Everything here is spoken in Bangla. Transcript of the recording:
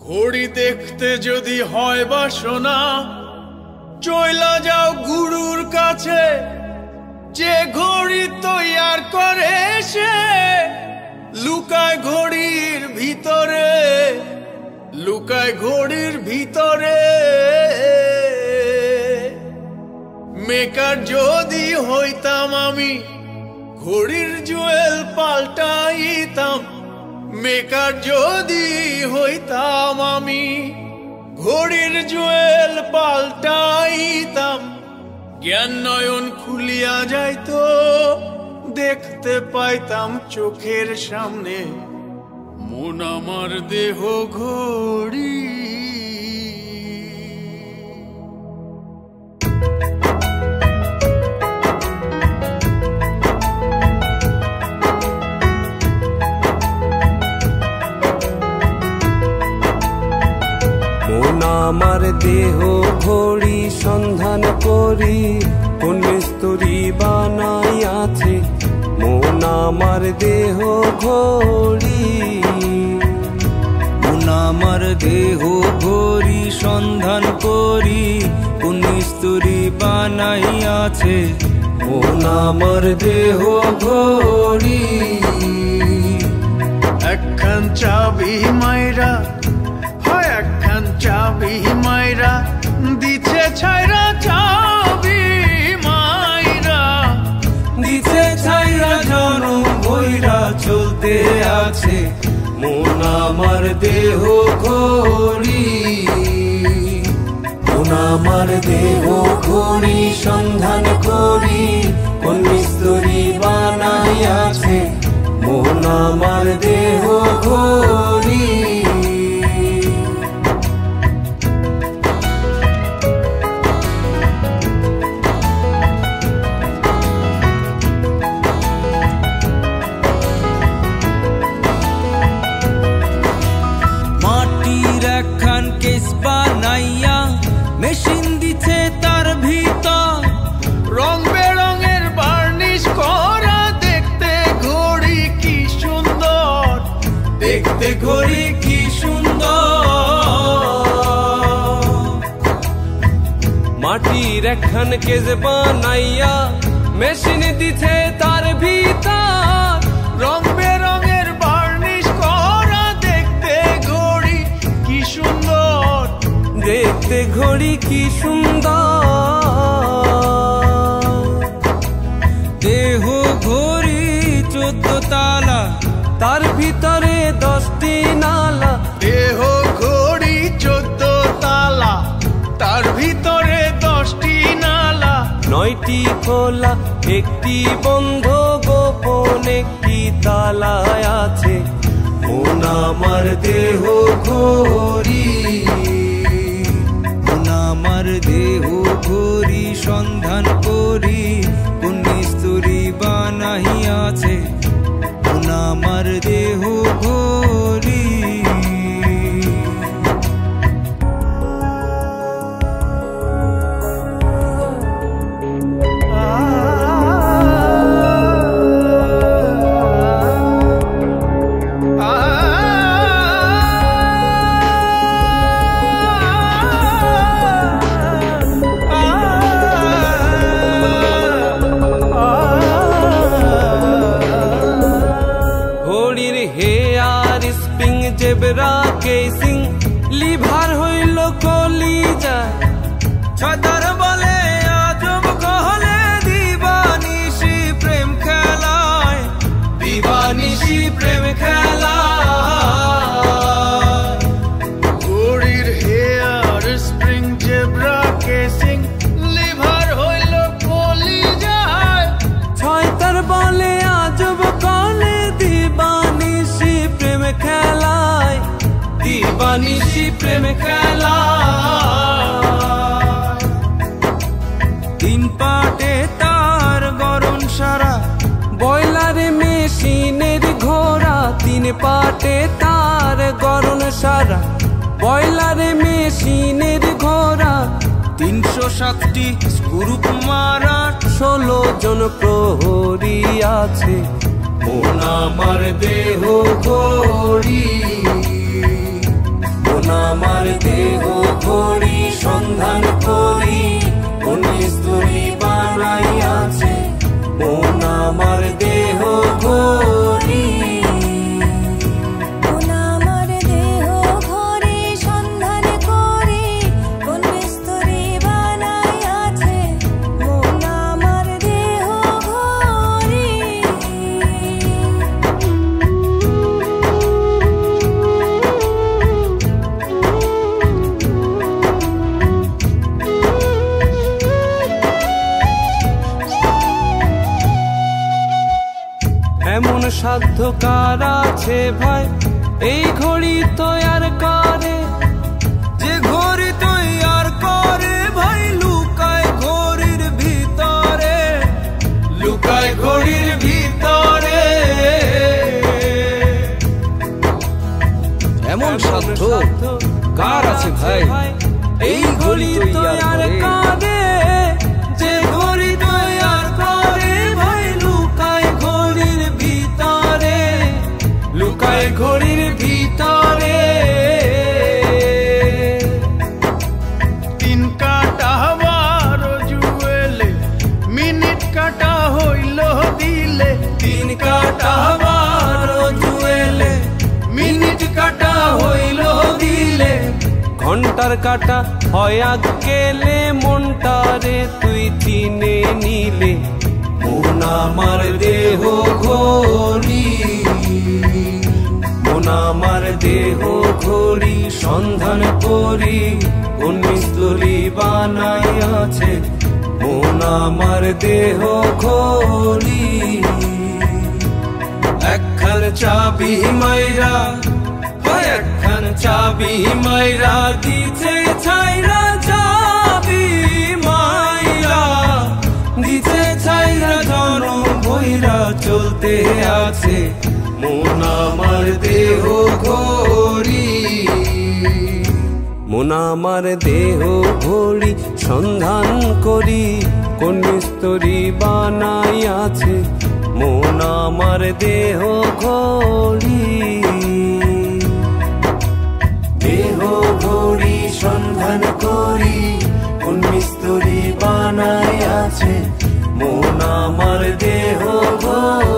ঘড়ি দেখতে যদি হয় বাসনা, চইলা যাও গুরুর কাছে। যে ঘড়ি তৈয়ার করে সে লুকায় ঘড়ির ভিতরে, লুকায় ঘড়ির ভিতরে। মেকার যদি হইতাম আমি, ঘড়ির জুয়েল পাল্টাইতাম। মেকার যদি হইতাম আমি, ঘড়ির জুয়েল পাল্টাইতাম। জ্ঞান নয়ন খুলিয়া যাইতো, দেখতে পাইতাম চোখের সামনে মন আমার দেহ ঘড়ি। মন আমার দেহ ঘড়ি সন্ধান করি, কোন মিস্তুরি বানাইয়াছে মন আমার দেহ ঘড়ি। মন আমার দেহ ঘড়ি সন্ধান করি, কোন মিস্তুরি বানাইয়াছে মন আমার দেহ ঘড়ি। একখান চাবি মাইরা, হয় একখান চাবি মাইরা দিছে ছাইরা। চাবি মাইরা দিছে ছাইরা জনম বইরা চলতে আছে মন আমার দেহ ঘড়ি। মন আমার দেহ ঘড়ি সন্ধান করি, কোন মিস্তুরি বানাইয়াছে মন আমার দেহ ঘড়ি। বানাইয়া মেশিন দিছে তার ভিতর, রং বেরঙের বার্নিশ করা। দেখতে ঘড়ি কি সুন্দর, দেখতে ঘড়ি কি সুন্দর। মাটির একখান কেজ বানাইয়া মেশিন দিছে তার ভিতর, রং বেরঙের বার্নিশ করা। দেখতে ঘড়ি কি সুন্দর, দেখতে ঘড়ি কি সুন্দর। দেহ ঘড়ি 14 তালা, তার ভিতরে 10টি নালা। দেহ ঘড়ি 14 তালা, তার ভিতরে 10টি নালা। 9টি খোলা, 1টি বন্ধ, গোপন 1টি তালায় আছে মন আমার দেহ ঘড়ি। মন আমার দেহ ঘড়ি সন্ধান করি, কোন মিস্তুরি বানাইয়াছে মন আমার দেহ ঘড়ি। জেব্রা কেসিং লিভার হইল কলিজা, ছতার বলে আজব কহলে দিবানিশি প্রেম খেলায়, দিবানিশি প্রেম খেলায়। ঘড়ির hair spring zebra casing lever হইল কলিজায়। ছয়তার বলে আজব কলে দিবানিশি প্রেম খেলায়, দিবানিশি প্রেম খেলায়। 3 পাটে তার গরম সারা, বয়লারে মেশিনের ঘোড়া। 3 পাটে তার গরম সারা, বয়লারে মেশিনের ঘোড়া। 307টি স্ক্রু মারা, 16 জন প্রহরী আছে মন আমার দেহ ঘড়ি। মন মন আমার দেহ ঘড়ি সন্ধান করি কোন মিস্ত্রি বানাইয়াছে মন আমার দেহ ঘড়ি মন আমার দেহ ঘড়ি সন্ধান করি কোন মিস্ত্রি বানাইয়াছে মন আমার দেহ ঘড়ি এমন সাধ্য কার আছে ভাই এই ঘড়ি তৈয়ার করে যে ঘড়ি তৈয়ার করে ভাই লুকায় ঘড়ির ভিতরে, লুকায় ঘড়ির ভিতরে। এমন সাধ্য কার আছে ভাই এই ঘড়ি তৈয়ার করে যে ঘড়ি তৈয়ার করে ভাই লুকায় ঘড়ির ভিতরে, লুকায় ঘড়ির ভিতরে। তিন কাটা বারো জুয়েলে মিনিট কাটা হইল দিলে, তিন কাটা বারো জুয়েলে মিনিট কাটা হইল দিলে, ঘন্টার কাটা হয় গেলে মনটারে তুই চিনে নিলে মন আমার দেহ ঘড়ি, মন আমার দেহ ঘড়ি সন্ধান করি কোন মিস্ত্রি বানাইয়াছে মন আমার দেহ ঘড়ি। একখান চাবি মাইরা একখান চাবি মাইরা দিছে ছাইরা, চাবি মাইরা দিছে ছাইরা জন বইরা চলতে আছে মন আমার দেহ ঘড়ি, মন আমার দেহ ঘড়ি সন্ধান করি কোন মিস্ত্রি বানাইয়াছে মন আমার দেহ ঘড়ি। দেহ ঘড়ি সন্ধান করি কোন মিস্ত্রি বানাইয়াছে মন আমার দেহ ঘড়ি।